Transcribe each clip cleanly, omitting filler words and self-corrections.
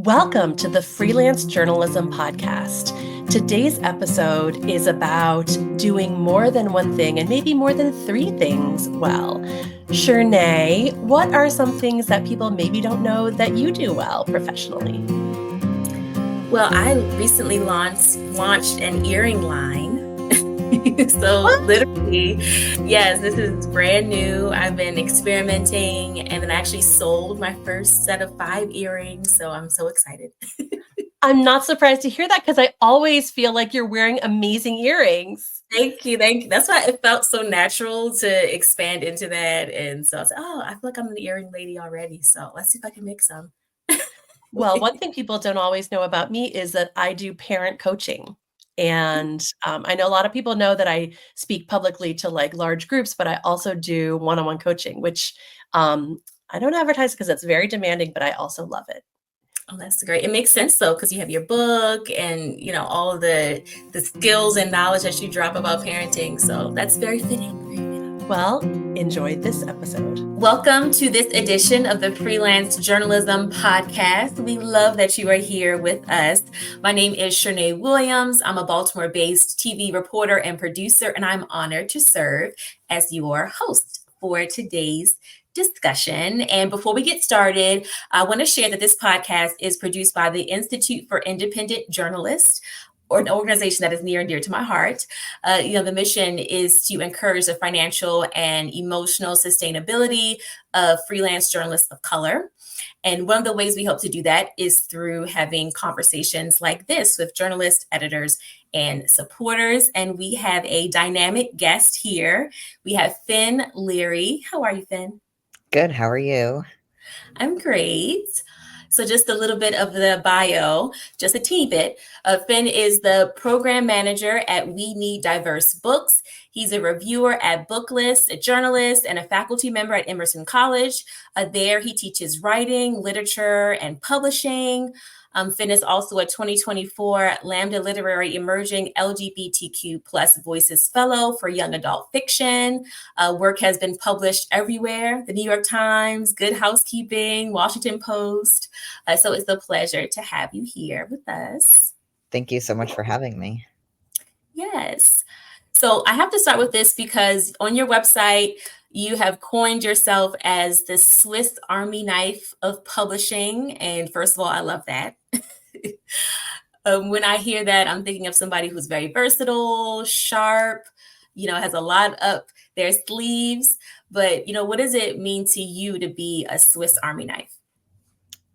Welcome to the Freelance Journalism Podcast. Today's episode is about doing more than one thing and maybe more than three things well. Shernay, what are some things that people maybe don't know that you do well professionally? Well, I recently launched an earring line. Literally, yes, this is brand new. I've been experimenting, and then I actually sold my first set of 5 earrings. So I'm so excited. I'm not surprised to hear that because I always feel like you're wearing amazing earrings. Thank you. That's why it felt so natural to expand into that. And so I was like, I feel like I'm an earring lady already. So let's see if I can make some. Well, one thing people don't always know about me is that I do parent coaching. And I know a lot of people know that I speak publicly to like large groups, but I also do one-on-one coaching, which I don't advertise because it's very demanding, but I also love it. Oh, that's great. It makes sense though, because you have your book and all of the skills and knowledge that you drop about parenting. So that's very fitting. Well, enjoy this episode. Welcome to this edition of the Freelance Journalism Podcast. We love that you are here with us. My name is Shernay Williams. I'm a Baltimore-based TV reporter and producer, and I'm honored to serve as your host for today's discussion. And before we get started, I want to share that this podcast is produced by the Institute for Independent Journalists, or an organization that is near and dear to my heart. The mission is to encourage the financial and emotional sustainability of freelance journalists of color. And one of the ways we hope to do that is through having conversations like this with journalists, editors, and supporters. And we have a dynamic guest here. We have Finn Leary. How are you, Finn? Good. How are you? I'm great. So just a little bit of the bio, just a teeny bit. Finn is the program manager at We Need Diverse Books. He's a reviewer at Booklist, a journalist, and a faculty member at Emerson College. There he teaches writing, literature, and publishing. Finn is also a 2024 Lambda Literary Emerging LGBTQ Plus Voices Fellow for Young Adult Fiction. Work has been published everywhere: the New York Times, Good Housekeeping, Washington Post. So it's a pleasure to have you here with us. Thank you so much for having me. Yes. So I have to start with this because on your website, you have coined yourself as the Swiss Army knife of publishing. And first of all, I love that. When I hear that, I'm thinking of somebody who's very versatile, sharp, has a lot up their sleeves. But, what does it mean to you to be a Swiss Army knife?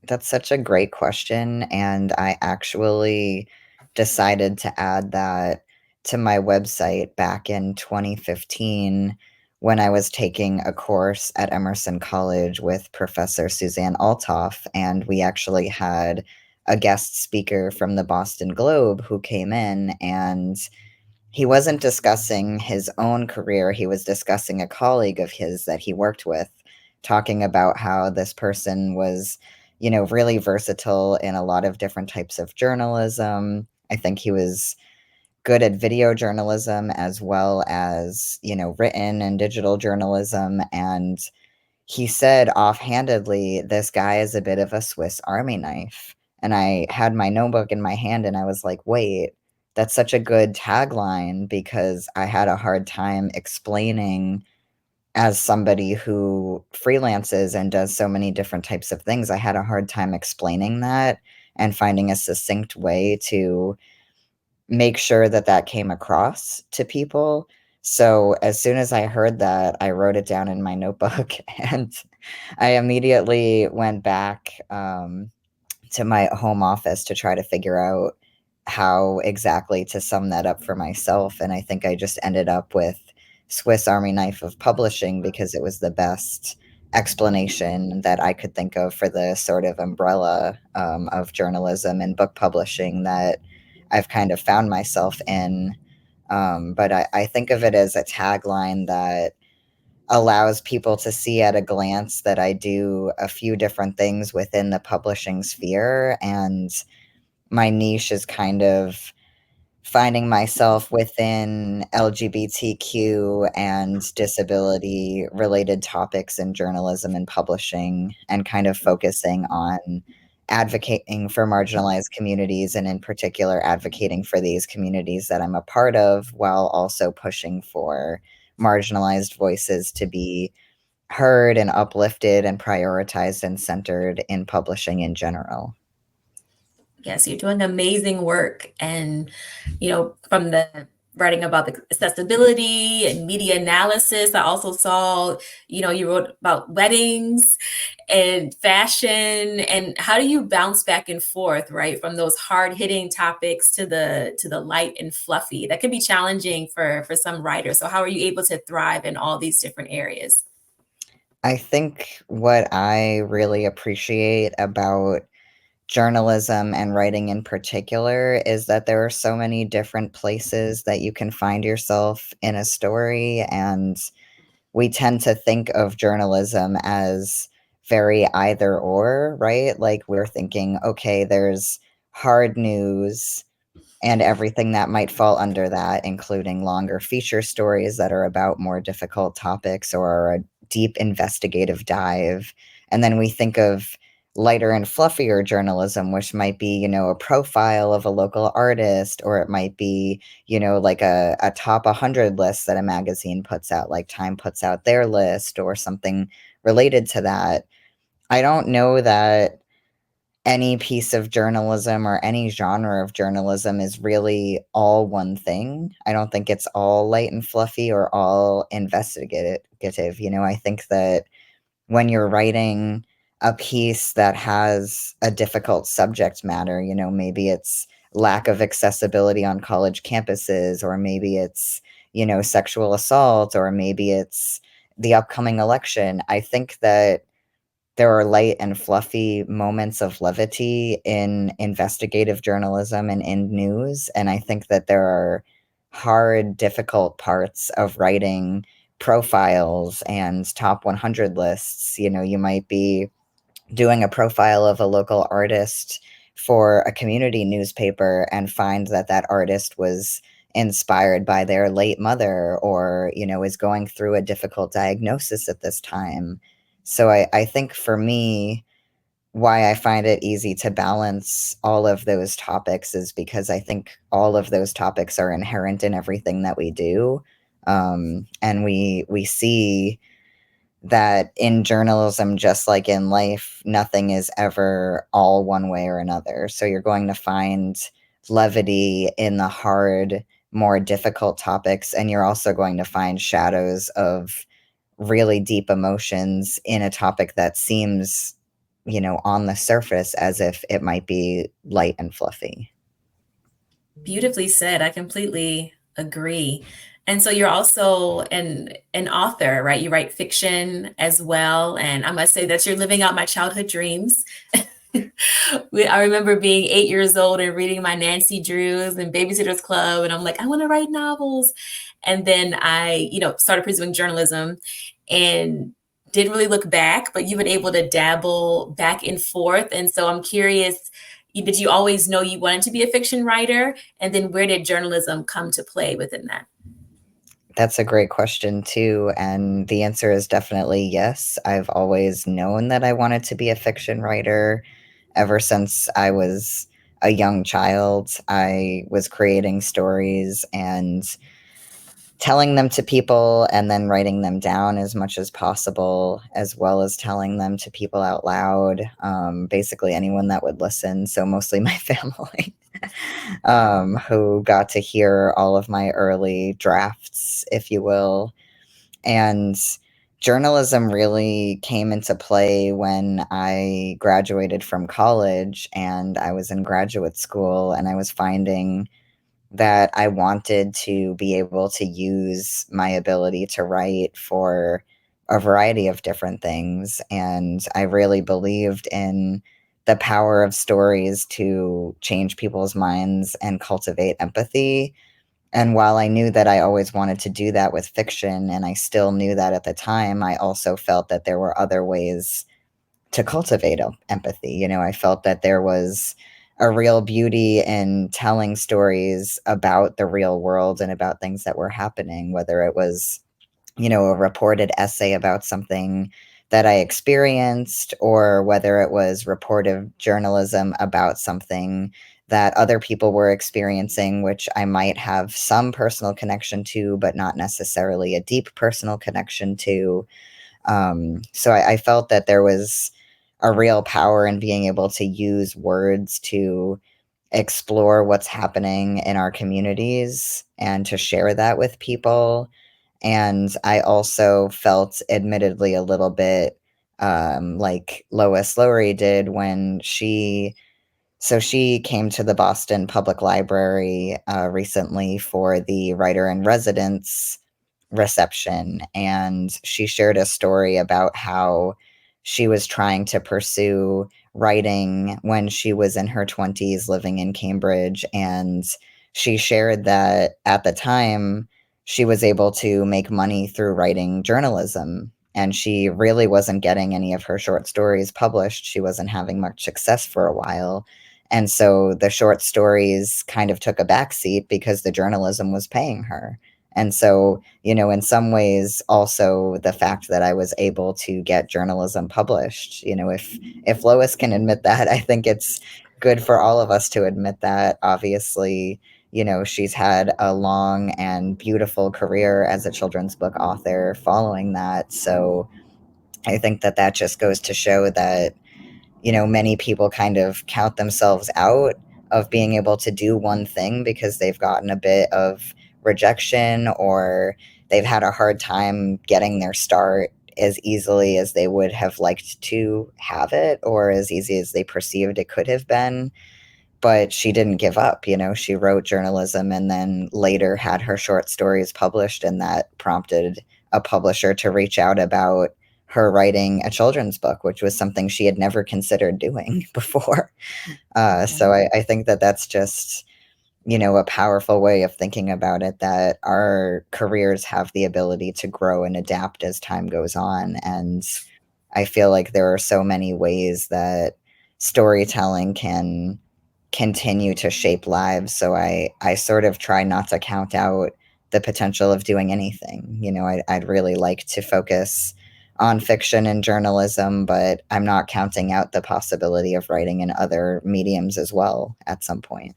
That's such a great question. And I actually decided to add that to my website back in 2015 when I was taking a course at Emerson College with Professor Suzanne Althoff. And we actually had a guest speaker from the Boston Globe who came in, and he wasn't discussing his own career. He was discussing a colleague of his that he worked with, talking about how this person was really versatile in a lot of different types of journalism. I think he was good at video journalism as well as, written and digital journalism. And he said offhandedly, this guy is a bit of a Swiss Army knife. And I had my notebook in my hand and I was like, wait, that's such a good tagline, because I had a hard time explaining, as somebody who freelances and does so many different types of things, I had a hard time explaining that and finding a succinct way to make sure that that came across to people. So as soon as I heard that, I wrote it down in my notebook, and I immediately went back to my home office to try to figure out how exactly to sum that up for myself. And I think I just ended up with Swiss Army knife of publishing because it was the best explanation that I could think of for the sort of umbrella of journalism and book publishing that I've kind of found myself in. But I think of it as a tagline that allows people to see at a glance that I do a few different things within the publishing sphere. And my niche is kind of finding myself within LGBTQ and disability related topics in journalism and publishing, and kind of focusing on advocating for marginalized communities, and in particular advocating for these communities that I'm a part of, while also pushing for marginalized voices to be heard and uplifted and prioritized and centered in publishing in general. Yes, you're doing amazing work. And, from the writing about the accessibility and media analysis, I also saw, you wrote about weddings and fashion. And how do you bounce back and forth, right? From those hard hitting topics to the light and fluffy? That can be challenging for some writers. So how are you able to thrive in all these different areas? I think what I really appreciate about journalism and writing in particular is that there are so many different places that you can find yourself in a story, and we tend to think of journalism as very either or, right? Like we're thinking, okay, there's hard news and everything that might fall under that, including longer feature stories that are about more difficult topics or a deep investigative dive. And then we think of lighter and fluffier journalism, which might be, a profile of a local artist, or it might be, like a top 100 list that a magazine puts out, like Time puts out their list or something related to that. I don't know that any piece of journalism or any genre of journalism is really all one thing. I don't think it's all light and fluffy or all investigative. I think that when you're writing a piece that has a difficult subject matter, maybe it's lack of accessibility on college campuses, or maybe it's, sexual assault, or maybe it's the upcoming election. I think that there are light and fluffy moments of levity in investigative journalism and in news, and I think that there are hard, difficult parts of writing profiles and top 100 lists. You might be doing a profile of a local artist for a community newspaper and find that that artist was inspired by their late mother, or, is going through a difficult diagnosis at this time. So I think for me, why I find it easy to balance all of those topics is because I think all of those topics are inherent in everything that we do. And we see that in journalism, just like in life, nothing is ever all one way or another. So you're going to find levity in the hard, more difficult topics, and you're also going to find shadows of really deep emotions in a topic that seems, on the surface as if it might be light and fluffy. Beautifully said. I completely agree. And so you're also an author, right? You write fiction as well. And I must say that you're living out my childhood dreams. I remember being 8 years old and reading my Nancy Drews and Babysitter's Club, and I'm like, I want to write novels. And then I, started pursuing journalism and didn't really look back, but you've been able to dabble back and forth. And so I'm curious, did you always know you wanted to be a fiction writer? And then where did journalism come to play within that? That's a great question too, and the answer is definitely yes. I've always known that I wanted to be a fiction writer ever since I was a young child. I was creating stories and telling them to people and then writing them down as much as possible, as well as telling them to people out loud, basically anyone that would listen. So mostly my family, who got to hear all of my early drafts, if you will. And journalism really came into play when I graduated from college and I was in graduate school, and I was finding that I wanted to be able to use my ability to write for a variety of different things. And I really believed in the power of stories to change people's minds and cultivate empathy. And while I knew that I always wanted to do that with fiction, and I still knew that at the time, I also felt that there were other ways to cultivate empathy. I felt that there was a real beauty in telling stories about the real world and about things that were happening, whether it was, a reported essay about something that I experienced, or whether it was reportive journalism about something that other people were experiencing, which I might have some personal connection to, but not necessarily a deep personal connection to. So I felt that there was a real power in being able to use words to explore what's happening in our communities and to share that with people. And I also felt, admittedly, a little bit like Lois Lowry did when she came to the Boston Public Library recently for the Writer in Residence reception, and she shared a story about how she was trying to pursue writing when she was in her 20s living in Cambridge. And she shared that at the time she was able to make money through writing journalism, and she really wasn't getting any of her short stories published. She wasn't having much success for a while. And so the short stories kind of took a backseat because the journalism was paying her. And so, in some ways, also the fact that I was able to get journalism published, if Lois can admit that, I think it's good for all of us to admit that. Obviously, she's had a long and beautiful career as a children's book author following that. So I think that that just goes to show that many people kind of count themselves out of being able to do one thing because they've gotten a bit of rejection, or they've had a hard time getting their start as easily as they would have liked to have it, or as easy as they perceived it could have been. But she didn't give up. She wrote journalism and then later had her short stories published, and that prompted a publisher to reach out about her writing a children's book, which was something she had never considered doing before. So I think that that's just, a powerful way of thinking about it, that our careers have the ability to grow and adapt as time goes on. And I feel like there are so many ways that storytelling can continue to shape lives. So I sort of try not to count out the potential of doing anything. I'd really like to focus on fiction and journalism, but I'm not counting out the possibility of writing in other mediums as well at some point.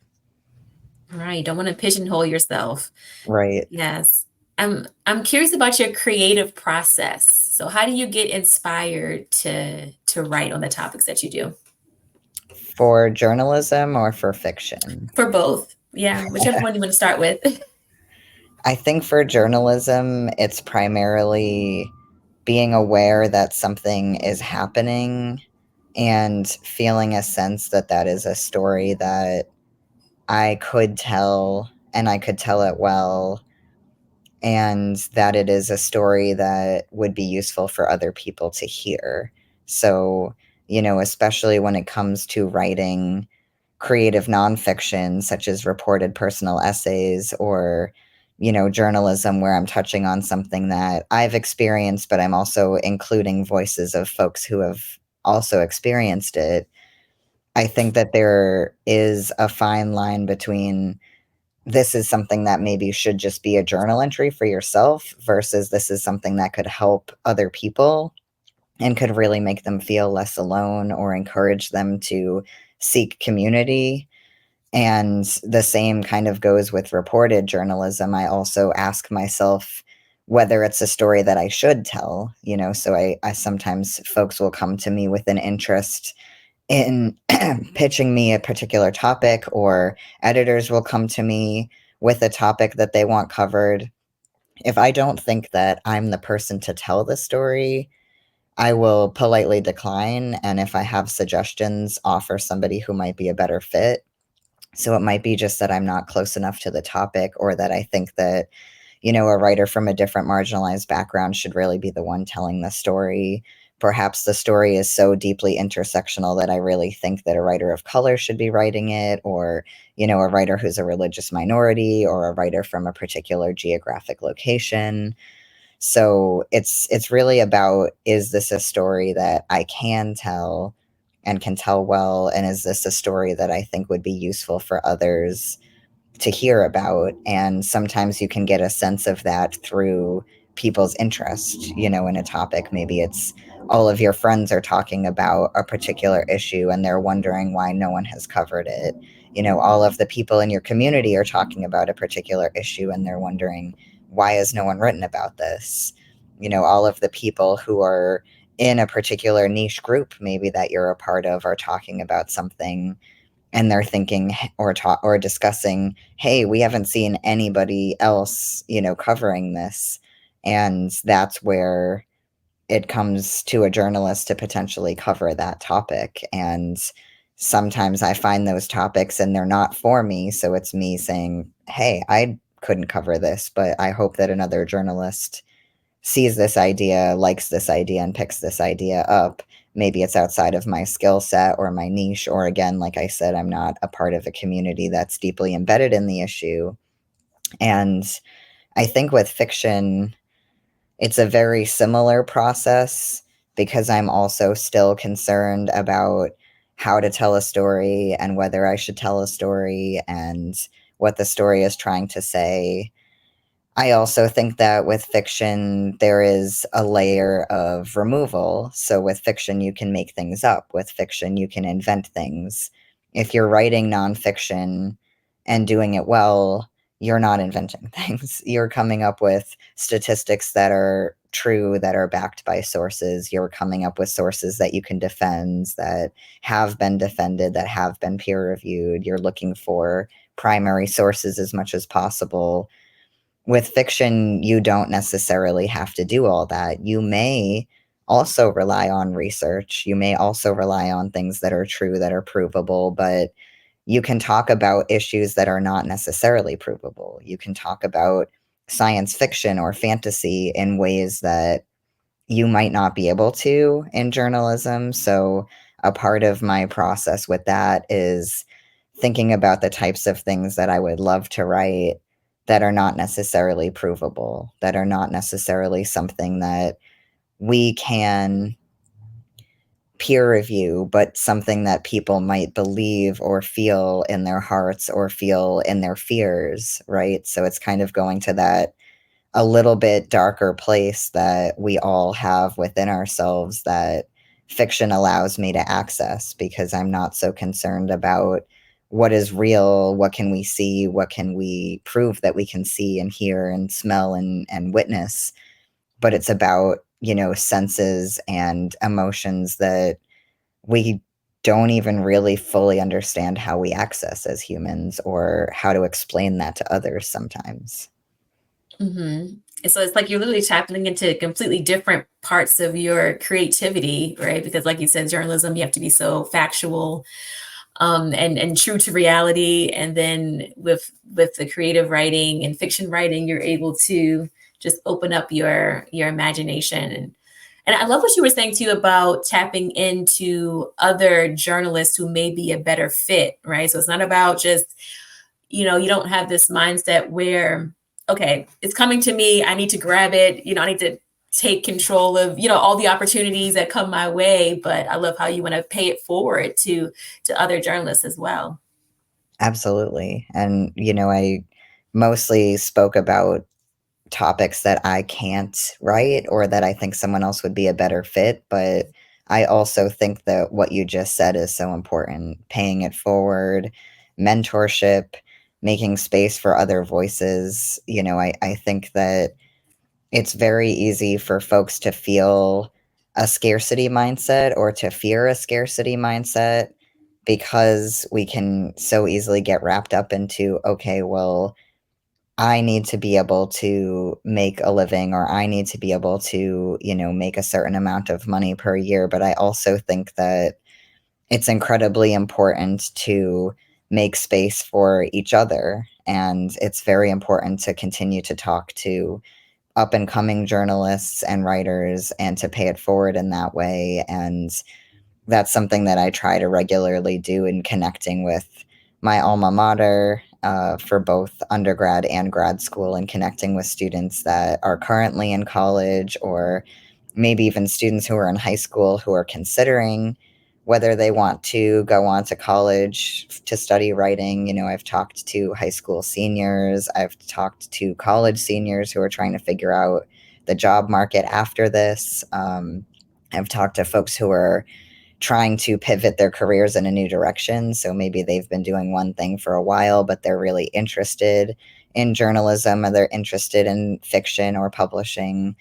Right. Don't want to pigeonhole yourself. Right. Yes. I'm curious about your creative process. So how do you get inspired to write on the topics that you do? For journalism or for fiction? For both. Yeah, whichever one you want to start with. I think for journalism, it's primarily being aware that something is happening and feeling a sense that that is a story that I could tell, and I could tell it well, and that it is a story that would be useful for other people to hear. So, especially when it comes to writing creative nonfiction, such as reported personal essays, or, journalism where I'm touching on something that I've experienced, but I'm also including voices of folks who have also experienced it. I think that there is a fine line between this is something that maybe should just be a journal entry for yourself versus this is something that could help other people and could really make them feel less alone or encourage them to seek community. And the same kind of goes with reported journalism. I also ask myself whether it's a story that I should tell, so I sometimes folks will come to me with an interest in pitching me a particular topic, or editors will come to me with a topic that they want covered. If I don't think that I'm the person to tell the story, I will politely decline. And if I have suggestions, offer somebody who might be a better fit. So it might be just that I'm not close enough to the topic, or that I think that, a writer from a different marginalized background should really be the one telling the story. Perhaps the story is so deeply intersectional that I really think that a writer of color should be writing it, or, a writer who's a religious minority, or a writer from a particular geographic location. So it's really about, is this a story that I can tell and can tell well, and is this a story that I think would be useful for others to hear about? And sometimes you can get a sense of that through people's interest, in a topic. Maybe it's all of your friends are talking about a particular issue and they're wondering why no one has covered it. All of the people in your community are talking about a particular issue and they're wondering, why has no one written about this? All of the people who are in a particular niche group, maybe that you're a part of, are talking about something and they're thinking or discussing, hey, we haven't seen anybody else, covering this. And that's where it comes to a journalist to potentially cover that topic. And sometimes I find those topics and they're not for me. So it's me saying, hey, I couldn't cover this, but I hope that another journalist sees this idea, likes this idea, and picks this idea up. Maybe it's outside of my skill set or my niche, or again, like I said, I'm not a part of a community that's deeply embedded in the issue. And I think with fiction, it's a very similar process because I'm also still concerned about how to tell a story and whether I should tell a story and what the story is trying to say. I also think that with fiction, there is a layer of removal. So with fiction, you can make things up. With fiction, you can invent things. If you're writing nonfiction and doing it well, you're not inventing things. You're coming up with statistics that are true, that are backed by sources. You're coming up with sources that you can defend, that have been defended, that have been peer reviewed. You're looking for primary sources as much as possible. With fiction, you don't necessarily have to do all that. You may also rely on research. You may also rely on things that are true, that are provable, but you can talk about issues that are not necessarily provable. You can talk about science fiction or fantasy in ways that you might not be able to in journalism. So, a part of my process with that is thinking about the types of things that I would love to write that are not necessarily provable, that are not necessarily something that we can peer review, but something that people might believe or feel in their hearts or feel in their fears, right? So it's kind of going to that a little bit darker place that we all have within ourselves that fiction allows me to access because I'm not so concerned about what is real, what can we see, what can we prove that we can see and hear and smell and witness, but it's about, senses and emotions that we don't even really fully understand how we access as humans or how to explain that to others sometimes. Mm-hmm. And so it's like you're literally tapping into completely different parts of your creativity, right? Because like you said, journalism, you have to be so factual, and true to reality. And then with the creative writing and fiction writing, you're able to just open up your imagination. And I love what you were saying too about tapping into other journalists who may be a better fit, right? So it's not about just, you don't have this mindset where, okay, it's coming to me, I need to grab it, I need to take control of, all the opportunities that come my way. But I love how you want to pay it forward to other journalists as well. Absolutely. And, I mostly spoke about topics that I can't write or that I think someone else would be a better fit. But I also think that what you just said is so important, paying it forward, mentorship, making space for other voices. I think that it's very easy for folks to feel a scarcity mindset or to fear a scarcity mindset because we can so easily get wrapped up into, okay, well, I need to be able to make a living or I need to be able to, make a certain amount of money per year. But I also think that it's incredibly important to make space for each other. And it's very important to continue to talk to up and coming journalists and writers and to pay it forward in that way. And that's something that I try to regularly do in connecting with my alma mater for both undergrad and grad school and connecting with students that are currently in college or maybe even students who are in high school who are considering whether they want to go on to college to study writing. I've talked to high school seniors, I've talked to college seniors who are trying to figure out the job market after this. I've talked to folks who are trying to pivot their careers in a new direction. So maybe they've been doing one thing for a while, but they're really interested in journalism, or they're interested in fiction or publishing.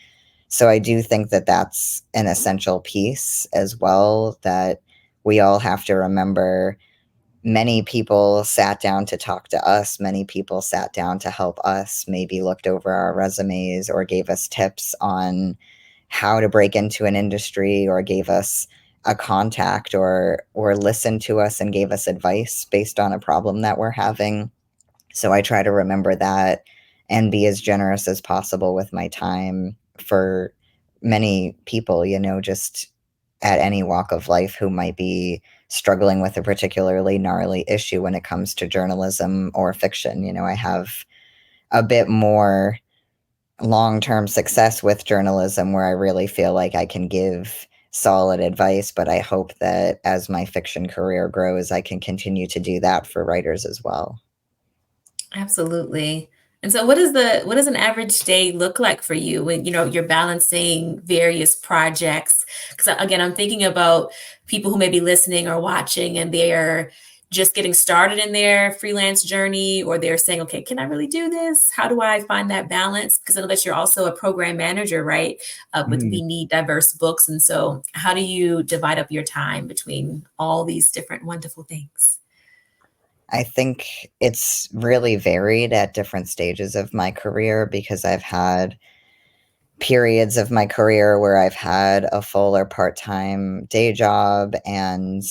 So I do think that that's an essential piece as well, that we all have to remember. Many people sat down to talk to us. Many people sat down to help us, maybe looked over our resumes or gave us tips on how to break into an industry, or gave us a contact, or listened to us and gave us advice based on a problem that we're having. So I try to remember that and be as generous as possible with my time for many people, just at any walk of life who might be struggling with a particularly gnarly issue when it comes to journalism or fiction. I have a bit more long-term success with journalism where I really feel like I can give solid advice, but I hope that as my fiction career grows, I can continue to do that for writers as well. Absolutely. And so what does an average day look like for you when you're balancing various projects? Because again, I'm thinking about people who may be listening or watching and they're just getting started in their freelance journey, or they're saying, okay, can I really do this? How do I find that balance? Because I know that you're also a program manager, right? With Mhm. We Need Diverse Books. And so how do you divide up your time between all these different wonderful things? I think it's really varied at different stages of my career, because I've had periods of my career where I've had a full or part-time day job, and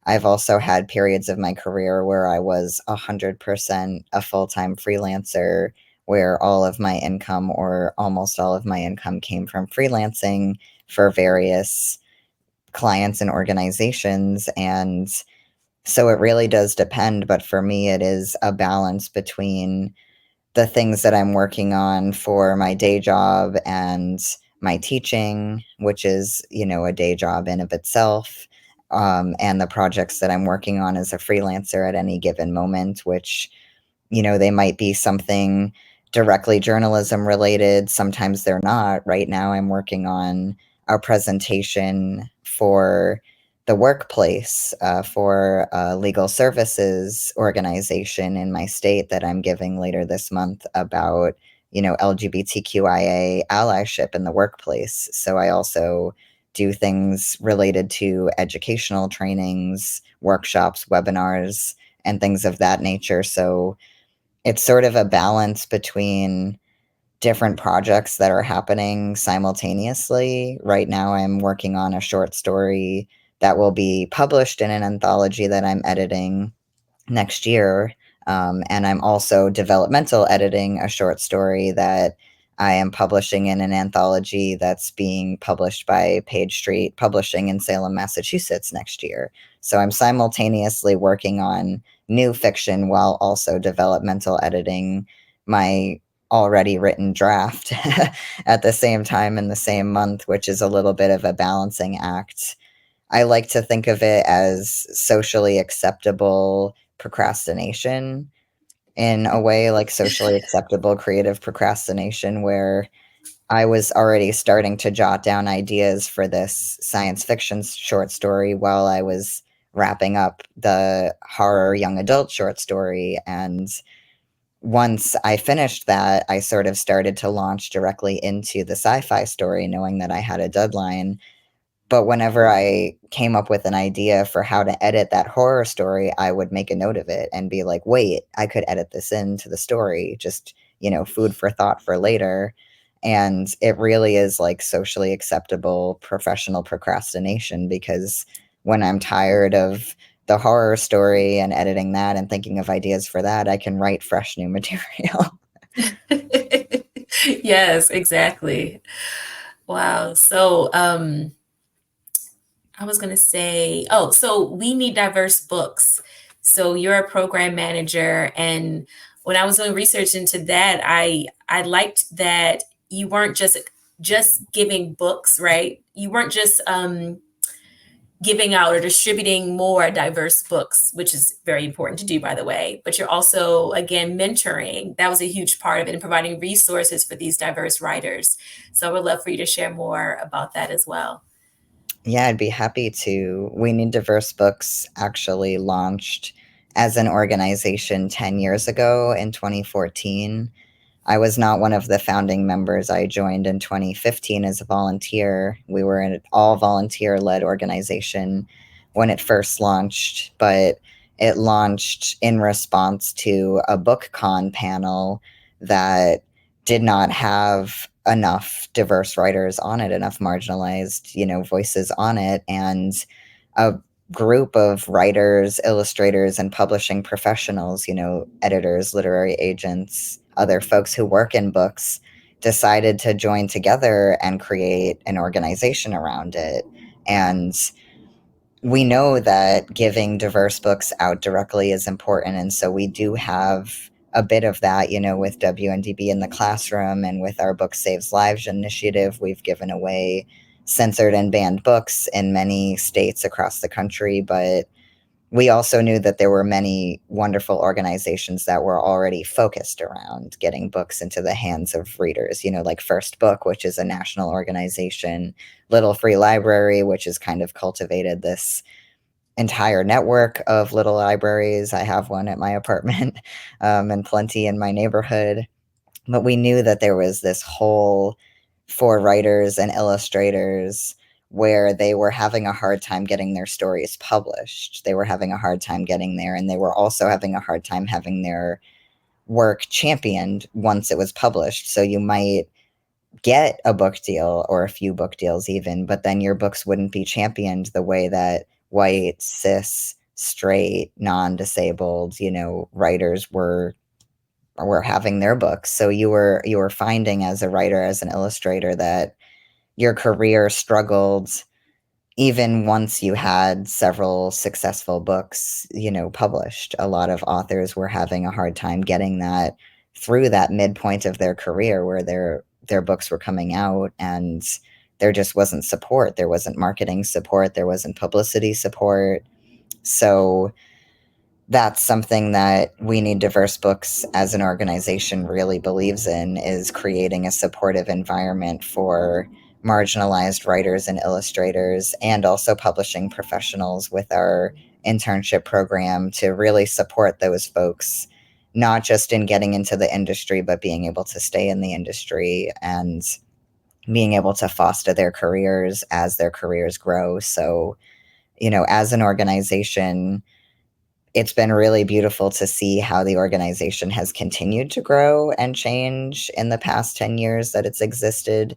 I've also had periods of my career where I was 100% a full-time freelancer, where all of my income, or almost all of my income, came from freelancing for various clients and organizations. And so it really does depend, but for me, it is a balance between the things that I'm working on for my day job and my teaching, which is, a day job in of itself, and the projects that I'm working on as a freelancer at any given moment, which, they might be something directly journalism related. Sometimes they're not. Right now, I'm working on a presentation for the workplace, for a legal services organization in my state that I'm giving later this month about, LGBTQIA allyship in the workplace. So I also do things related to educational trainings, workshops, webinars, and things of that nature. So it's sort of a balance between different projects that are happening simultaneously. Right now, I'm working on a short story that will be published in an anthology that I'm editing next year. And I'm also developmental editing a short story that I am publishing in an anthology that's being published by Page Street Publishing in Salem, Massachusetts next year. So I'm simultaneously working on new fiction while also developmental editing my already written draft at the same time in the same month, which is a little bit of a balancing act. I like to think of it as socially acceptable procrastination, in a way, like socially acceptable creative procrastination, where I was already starting to jot down ideas for this science fiction short story while I was wrapping up the horror young adult short story. And once I finished that, I sort of started to launch directly into the sci-fi story, knowing that I had a deadline. But whenever I came up with an idea for how to edit that horror story, I would make a note of it and be like, wait, I could edit this into the story, just, food for thought for later. And it really is like socially acceptable professional procrastination, because when I'm tired of the horror story and editing that and thinking of ideas for that, I can write fresh new material. Yes, exactly. Wow. So, I was going to say, oh, so We Need Diverse Books. So you're a program manager, and when I was doing research into that, I liked that you weren't just giving books, right? You weren't just giving out or distributing more diverse books, which is very important to do, by the way. But you're also, again, mentoring. That was a huge part of it, and providing resources for these diverse writers. So I would love for you to share more about that as well. Yeah, I'd be happy to. We Need Diverse Books actually launched as an organization 10 years ago in 2014. I was not one of the founding members. I joined in 2015 as a volunteer. We were an all volunteer led organization when it first launched, but it launched in response to a BookCon panel that did not have enough diverse writers on it, enough marginalized, voices on it. And a group of writers, illustrators, and publishing professionals, editors, literary agents, other folks who work in books, decided to join together and create an organization around it. And we know that giving diverse books out directly is important. And so we do have a bit of that, with WNDB in the classroom and with our Book Saves Lives initiative. We've given away censored and banned books in many states across the country. But we also knew that there were many wonderful organizations that were already focused around getting books into the hands of readers, like First Book, which is a national organization, Little Free Library, which has kind of cultivated this entire network of little libraries. I have one at my apartment, and plenty in my neighborhood. But we knew that there was this hole for writers and illustrators where they were having a hard time getting their stories published. They were having a hard time getting there, and they were also having a hard time having their work championed once it was published. So you might get a book deal or a few book deals even, but then your books wouldn't be championed the way that white, cis, straight, non-disabled, writers were having their books. So you were finding as a writer, as an illustrator, that your career struggled even once you had several successful books, published. A lot of authors were having a hard time getting that through that midpoint of their career where their books were coming out, and there just wasn't support. There wasn't marketing support. There wasn't publicity support. So that's something that We Need Diverse Books as an organization really believes in, is creating a supportive environment for marginalized writers and illustrators, and also publishing professionals with our internship program to really support those folks, not just in getting into the industry, but being able to stay in the industry and being able to foster their careers as their careers grow. So, as an organization, it's been really beautiful to see how the organization has continued to grow and change in the past 10 years that it's existed,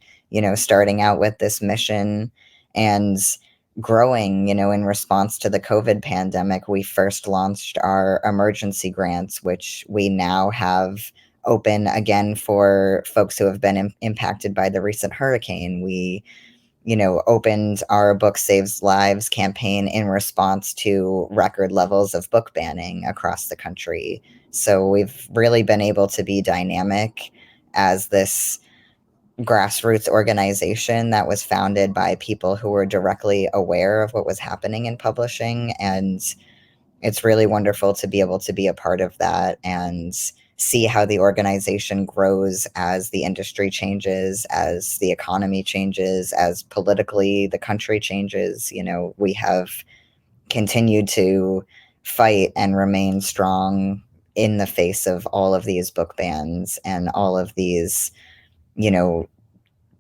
starting out with this mission and growing, in response to the COVID pandemic. We first launched our emergency grants, which we now have open again for folks who have been impacted by the recent hurricane. We opened our Book Saves Lives campaign in response to record levels of book banning across the country. So we've really been able to be dynamic as this grassroots organization that was founded by people who were directly aware of what was happening in publishing. And it's really wonderful to be able to be a part of that and see how the organization grows as the industry changes, as the economy changes, as politically the country changes. We have continued to fight and remain strong in the face of all of these book bans and all of these, you know,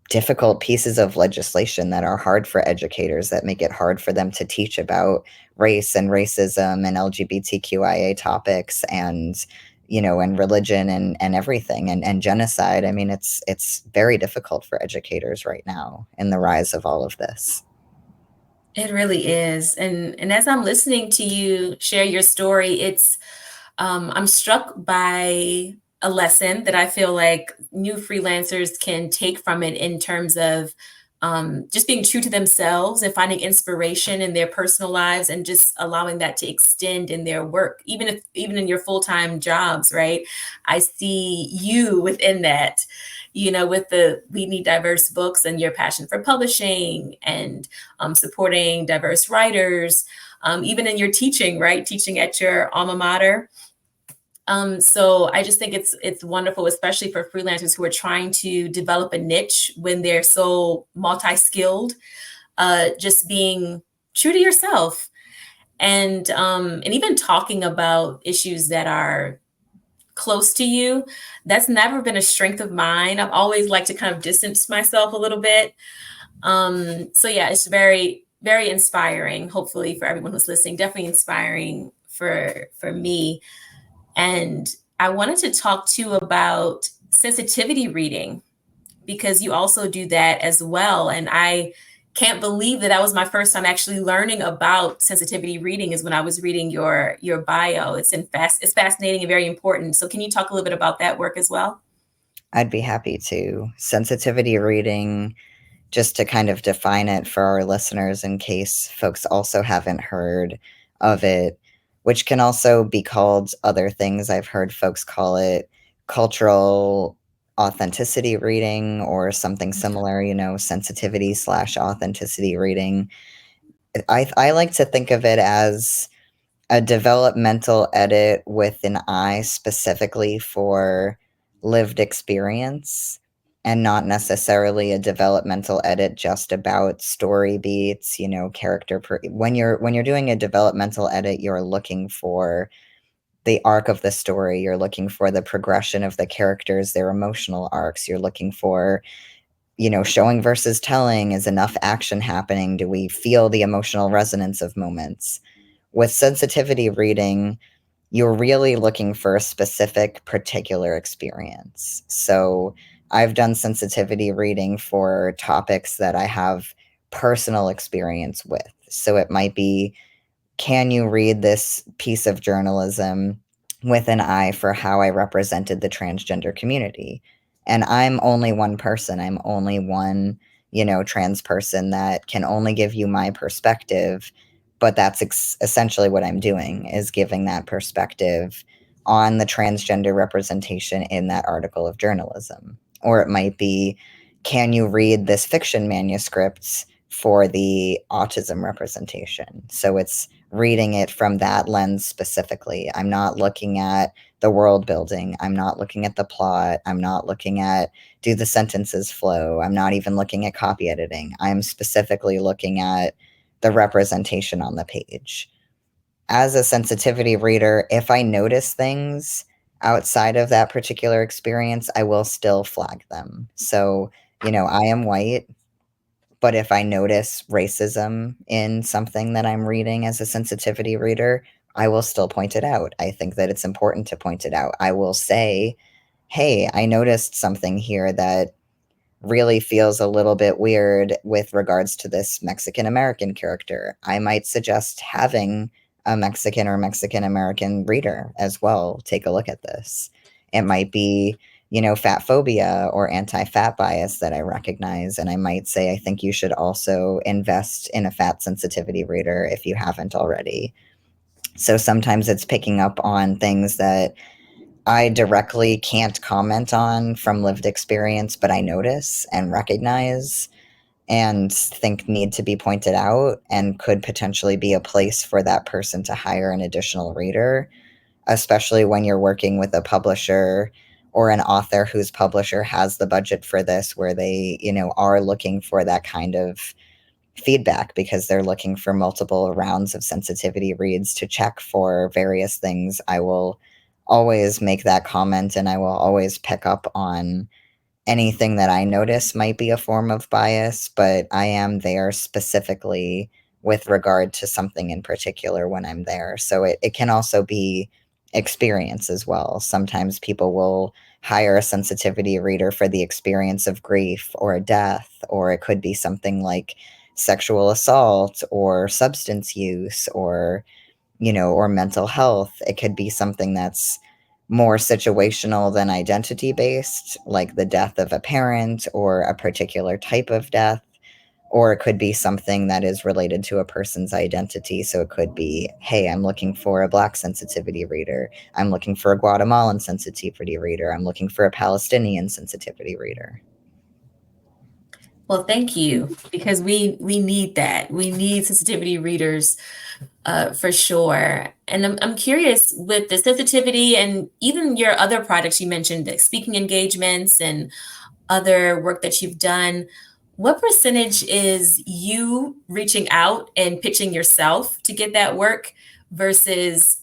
difficult pieces of legislation that are hard for educators, that make it hard for them to teach about race and racism and LGBTQIA topics, and and religion and everything, and genocide. I mean, it's very difficult for educators right now in the rise of all of this. It really is. And as I'm listening to you share your story, I'm struck by a lesson that I feel like new freelancers can take from it in terms of just being true to themselves and finding inspiration in their personal lives and just allowing that to extend in their work, even in your full-time jobs, right? I see you within that, with the We Need Diverse Books and your passion for publishing and supporting diverse writers, even in your teaching, right? Teaching at your alma mater. So I just think it's wonderful, especially for freelancers who are trying to develop a niche when they're so multi-skilled. just being true to yourself, and even talking about issues that are close to you. That's never been a strength of mine. I've always liked to kind of distance myself a little bit. So yeah, it's very, very inspiring, hopefully for everyone who's listening, definitely inspiring for me. And I wanted to talk too about sensitivity reading, because you also do that as well. And I can't believe that was my first time actually learning about sensitivity reading, is when I was reading your bio. It's fascinating and very important. So can you talk a little bit about that work as well? I'd be happy to. Sensitivity reading, just to kind of define it for our listeners in case folks also haven't heard of it, which can also be called other things. I've heard folks call it cultural authenticity reading or something similar, sensitivity/authenticity reading. I like to think of it as a developmental edit with an eye specifically for lived experience, and not necessarily a developmental edit just about story beats, when you're doing a developmental edit, you're looking for the arc of the story, you're looking for the progression of the characters, their emotional arcs, you're looking for, showing versus telling. Is enough action happening? Do we feel the emotional resonance of moments? With sensitivity reading, you're really looking for a specific particular experience. So I've done sensitivity reading for topics that I have personal experience with. So it might be, can you read this piece of journalism with an eye for how I represented the transgender community? And I'm only one person. I'm only one, trans person that can only give you my perspective. But that's essentially what I'm doing, is giving that perspective on the transgender representation in that article of journalism. Or it might be, can you read this fiction manuscript for the autism representation? So it's reading it from that lens specifically. I'm not looking at the world building. I'm not looking at the plot. I'm not looking at, do the sentences flow? I'm not even looking at copy editing. I'm specifically looking at the representation on the page. As a sensitivity reader, if I notice things outside of that particular experience, I will still flag them. So, I am white. But if I notice racism in something that I'm reading as a sensitivity reader, I will still point it out. I think that it's important to point it out. I will say, hey, I noticed something here that really feels a little bit weird with regards to this Mexican American character. I might suggest having a Mexican or Mexican American reader as well take a look at this. It might be, fat phobia or anti-fat bias that I recognize. And I might say, I think you should also invest in a fat sensitivity reader if you haven't already. So sometimes it's picking up on things that I directly can't comment on from lived experience, but I notice and recognize and think need to be pointed out and could potentially be a place for that person to hire an additional reader, especially when you're working with a publisher or an author whose publisher has the budget for this, where they, are looking for that kind of feedback because they're looking for multiple rounds of sensitivity reads to check for various things. I will always make that comment, and I will always pick up on anything that I notice might be a form of bias, but I am there specifically with regard to something in particular when I'm there. So it can also be experience as well. Sometimes people will hire a sensitivity reader for the experience of grief or death, or it could be something like sexual assault or substance use or mental health. It could be something that's more situational than identity based, like the death of a parent or a particular type of death. Or it could be something that is related to a person's identity. So it could be, hey, I'm looking for a Black sensitivity reader. I'm looking for a Guatemalan sensitivity reader. I'm looking for a Palestinian sensitivity reader. Well, thank you, because we need that. We need sensitivity readers for sure. And I'm curious, with the sensitivity and even your other projects you mentioned, like speaking engagements and other work that you've done, What percentage is you reaching out and pitching yourself to get that work versus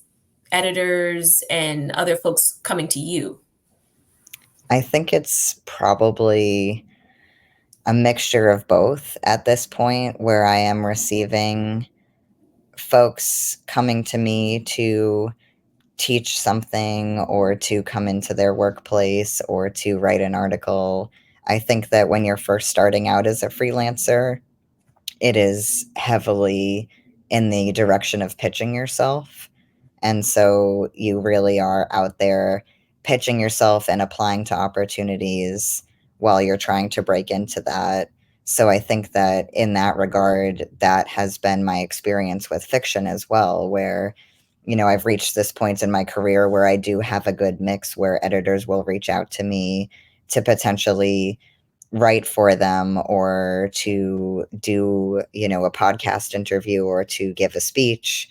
editors and other folks coming to you? I think it's probably a mixture of both at this point, where I am receiving folks coming to me to teach something or to come into their workplace or to write an article. I think that when you're first starting out as a freelancer, it is heavily in the direction of pitching yourself. And so you really are out there pitching yourself and applying to opportunities while you're trying to break into that. So I think that in that regard, that has been my experience with fiction as well, where, I've reached this point in my career where I do have a good mix where editors will reach out to me to potentially write for them or to do, a podcast interview or to give a speech.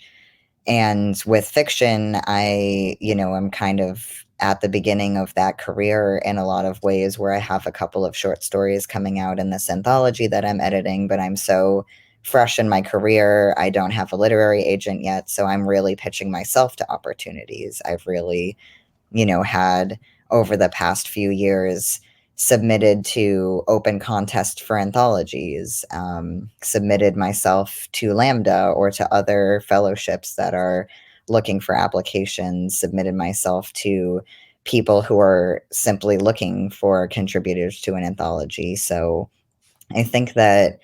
And with fiction, am kind of at the beginning of that career in a lot of ways, where I have a couple of short stories coming out in this anthology that I'm editing, but I'm so fresh in my career. I don't have a literary agent yet, so I'm really pitching myself to opportunities. I've really, had over the past few years submitted to open contests for anthologies, submitted myself to Lambda or to other fellowships that are looking for applications, submitted myself to people who are simply looking for contributors to an anthology. So I think that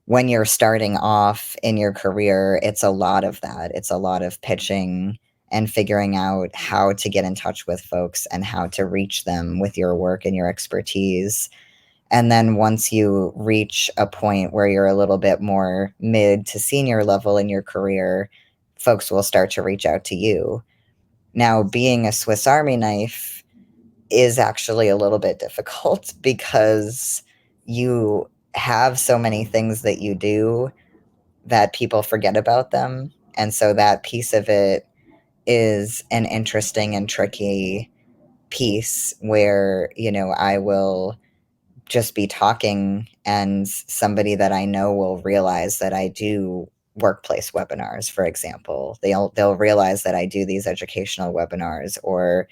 when you're starting off in your career, it's a lot of that. It's a lot of pitching and figuring out how to get in touch with folks and how to reach them with your work and your expertise. And then once you reach a point where you're a little bit more mid to senior level in your career, folks will start to reach out to you. Now, being a Swiss Army knife is actually a little bit difficult because you have so many things that you do that people forget about them. And so that piece of it is an interesting and tricky piece where, I will just be talking and somebody that I know will realize that I do workplace webinars, for example. They'll realize that I do these educational webinars, or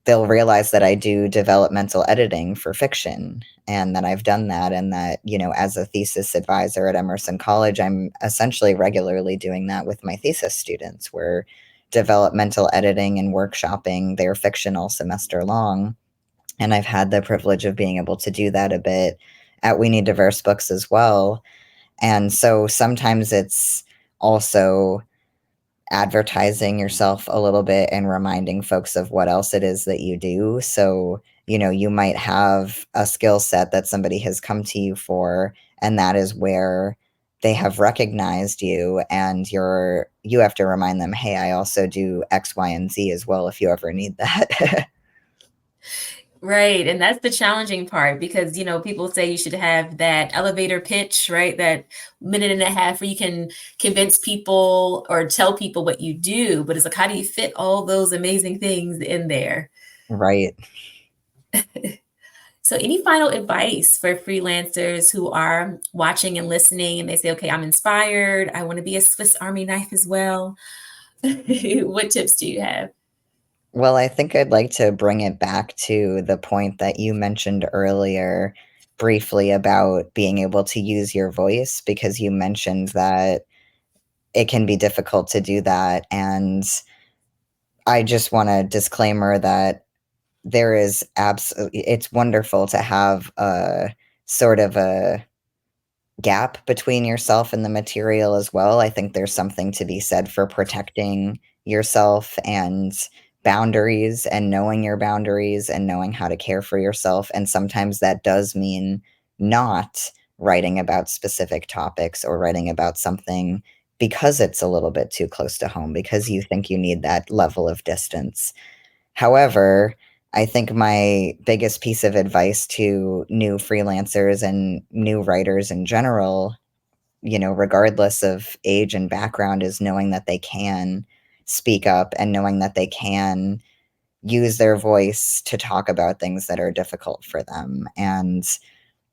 they'll realize that I do developmental editing for fiction and that I've done that, and that, as a thesis advisor at Emerson College, I'm essentially regularly doing that with my thesis students. We're developmental editing and workshopping their fiction all semester long. And I've had the privilege of being able to do that a bit at We Need Diverse Books as well. And so sometimes it's also advertising yourself a little bit and reminding folks of what else it is that you do. So, you might have a skill set that somebody has come to you for, and that is where they have recognized you, and you have to remind them, hey, I also do X, Y, and Z as well if you ever need that. Right. And that's the challenging part because, people say you should have that elevator pitch, right? That minute and a half where you can convince people or tell people what you do. But it's like, how do you fit all those amazing things in there? Right. So, any final advice for freelancers who are watching and listening and they say, okay, I'm inspired. I want to be a Swiss Army knife as well. What tips do you have? Well, I think I'd like to bring it back to the point that you mentioned earlier briefly about being able to use your voice, because you mentioned that it can be difficult to do that. And I just want a disclaimer that it's wonderful to have a sort of a gap between yourself and the material as well. I think there's something to be said for protecting yourself and boundaries, and knowing your boundaries and knowing how to care for yourself. And sometimes that does mean not writing about specific topics or writing about something because it's a little bit too close to home, because you think you need that level of distance. However, I think my biggest piece of advice to new freelancers and new writers in general, regardless of age and background, is knowing that they can speak up and knowing that they can use their voice to talk about things that are difficult for them. And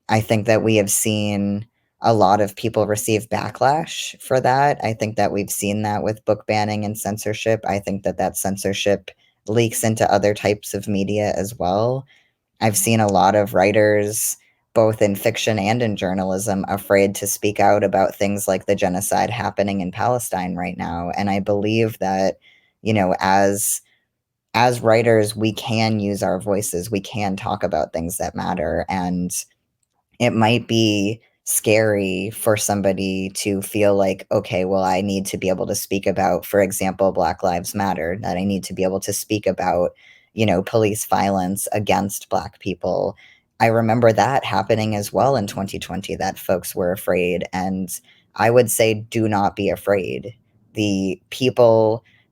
I think that we have seen a lot of people receive backlash for that. I think that we've seen that with book banning and censorship. I think that that censorship leaks into other types of media as well. I've seen a lot of writers, both in fiction and in journalism, afraid to speak out about things like the genocide happening in Palestine right now. And I believe that, as writers, we can use our voices. We can talk about things that matter. And it might be scary for somebody to feel like, okay, well, I need to be able to speak about, for example, Black Lives Matter, that I need to be able to speak about, police violence against Black people. I remember that happening as well in 2020, that folks were afraid. And I would say, do not be afraid. The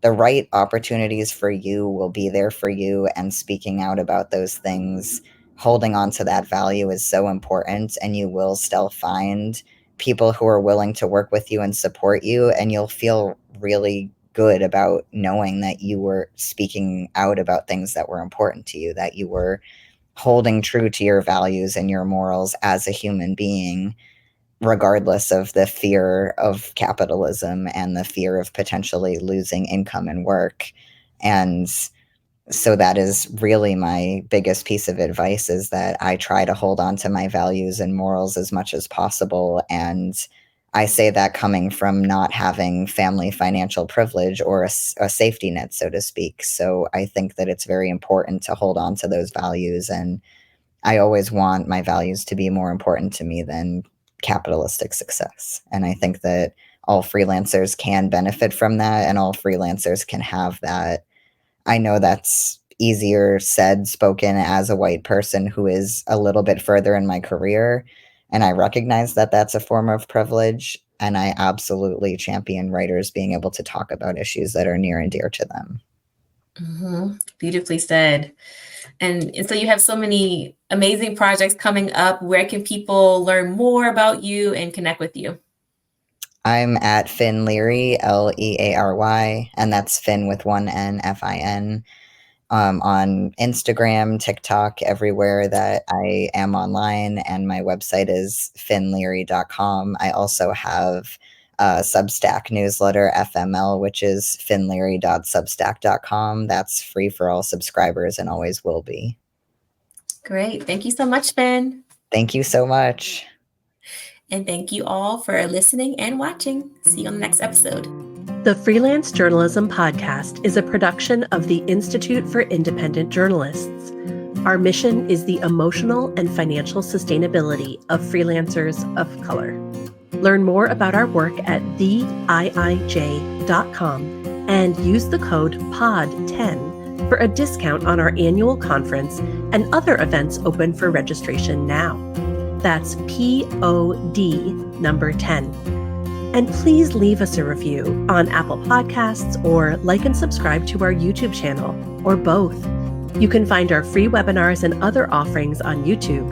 right opportunities for you will be there for you, and speaking out about those things, holding on to that value is so important, and you will still find people who are willing to work with you and support you, and you'll feel really good about knowing that you were speaking out about things that were important to you, that you were holding true to your values and your morals as a human being, regardless of the fear of capitalism and the fear of potentially losing income and work. And so that is really my biggest piece of advice, is that I try to hold on to my values and morals as much as possible. And I say that coming from not having family financial privilege or a safety net, so to speak. So I think that it's very important to hold on to those values. And I always want my values to be more important to me than capitalistic success. And I think that all freelancers can benefit from that, and all freelancers can have that. I know that's easier said spoken as a white person who is a little bit further in my career, and I recognize that that's a form of privilege, and I absolutely champion writers being able to talk about issues that are near and dear to them. Beautifully said. And so you have so many amazing projects coming up. Where can people learn more about you and connect with you? I'm at Finn Leary, Leary, and that's Finn with one N, Fin. On Instagram, TikTok, everywhere that I am online, and my website is finnleary.com. I also have a Substack newsletter, FML, which is finnleary.substack.com. That's free for all subscribers and always will be. Great. Thank you so much, Finn. Thank you so much. And thank you all for listening and watching. See you on the next episode. The Freelance Journalism Podcast is a production of the Institute for Independent Journalists. Our mission is the emotional and financial sustainability of freelancers of color. Learn more about our work at theiij.com and use the code POD10 for a discount on our annual conference and other events open for registration now. That's POD number 10. And please leave us a review on Apple Podcasts, or like and subscribe to our YouTube channel, or both. You can find our free webinars and other offerings on YouTube.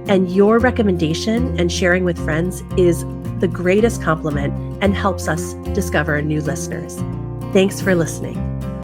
And your recommendation and sharing with friends is the greatest compliment and helps us discover new listeners. Thanks for listening.